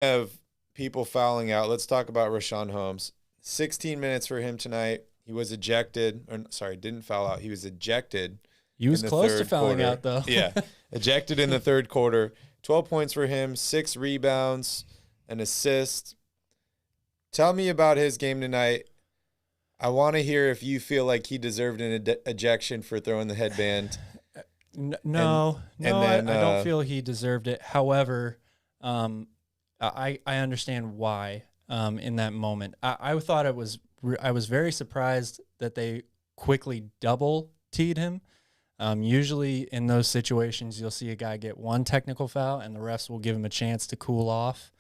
Of people fouling out, let's talk about Richaun Holmes. 16 minutes for him tonight. He was ejected. Or, sorry, didn't foul out. He was ejected. He was close to fouling out, though. Yeah, ejected in the third quarter. 12 points for him, 6 rebounds, an assist. Tell me about his game tonight. I want to hear if you feel like he deserved an ejection for throwing the headband. No, I don't feel he deserved it. However, I understand why in that moment. I thought I was very surprised that they quickly double teed him. Usually in those situations, you'll see a guy get one technical foul and the refs will give him a chance to cool off.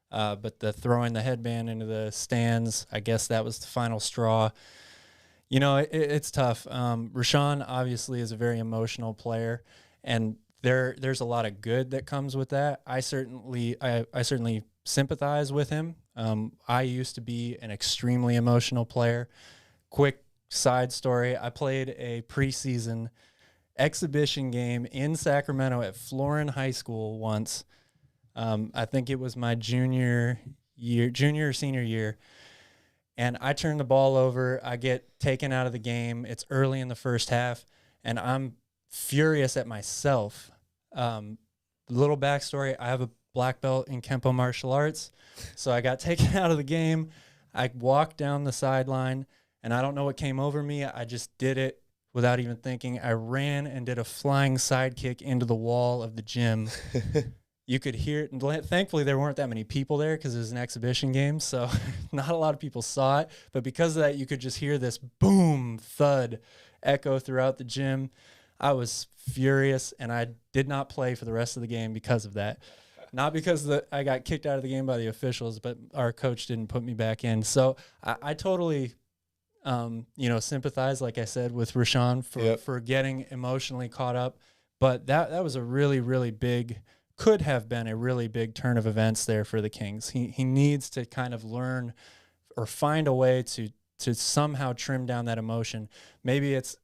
But the throwing the headband into the stands, I guess that was the final straw. You know, it's tough. Richaun obviously is a very emotional player, and there's a lot of good that comes with that. I certainly sympathize with him. I used to be an extremely emotional player. Quick side story: I played a preseason exhibition game in Sacramento at Florin High School once. I think it was my junior or senior year. And I turn the ball over. I get taken out of the game. It's early in the first half, and I'm furious at myself. Little backstory, I have a black belt in Kempo martial arts, so I got taken out of the game. I walked down the sideline, and I don't know what came over me. I just did it without even thinking. I ran and did a flying sidekick into the wall of the gym. You could hear it, and thankfully there weren't that many people there because it was an exhibition game, so not a lot of people saw it. But because of that, you could just hear this boom, thud echo throughout the gym. I was furious, and I did not play for the rest of the game because of that. Not because I got kicked out of the game by the officials, but our coach didn't put me back in. So I totally, sympathize, like I said, with Richaun for getting emotionally caught up. But that was a really, really big – could have been a really big turn of events there for the Kings. He needs to kind of learn or find a way to somehow trim down that emotion. Maybe it's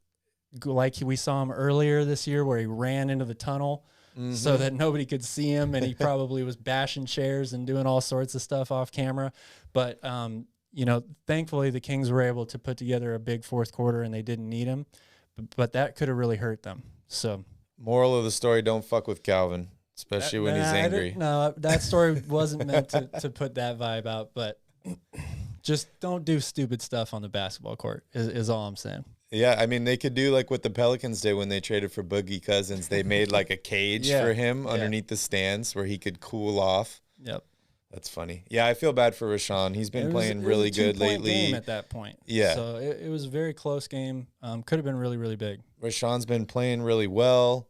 like we saw him earlier this year where he ran into the tunnel so that nobody could see him, and he probably was bashing chairs and doing all sorts of stuff off camera. But, thankfully the Kings were able to put together a big fourth quarter and they didn't need him. But that could have really hurt them. So, moral of the story, don't fuck with Calvin. Especially when he's angry. No, that story wasn't meant to put that vibe out, but just don't do stupid stuff on the basketball court is all I'm saying. Yeah, I mean, they could do like what the Pelicans did when they traded for Boogie Cousins. They made like a cage for him underneath the stands where he could cool off. Yep. That's funny. Yeah, I feel bad for Richaun. He's been playing really good lately. Game at that point. Yeah. So it was a very close game. Could have been really, really big. Richaun's been playing really well.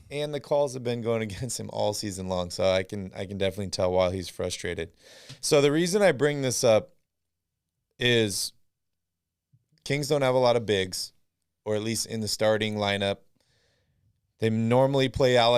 And the calls have been going against him all season long, so I can definitely tell why he's frustrated. So the reason I bring this up is Kings don't have a lot of bigs, or at least in the starting lineup. They normally play Alex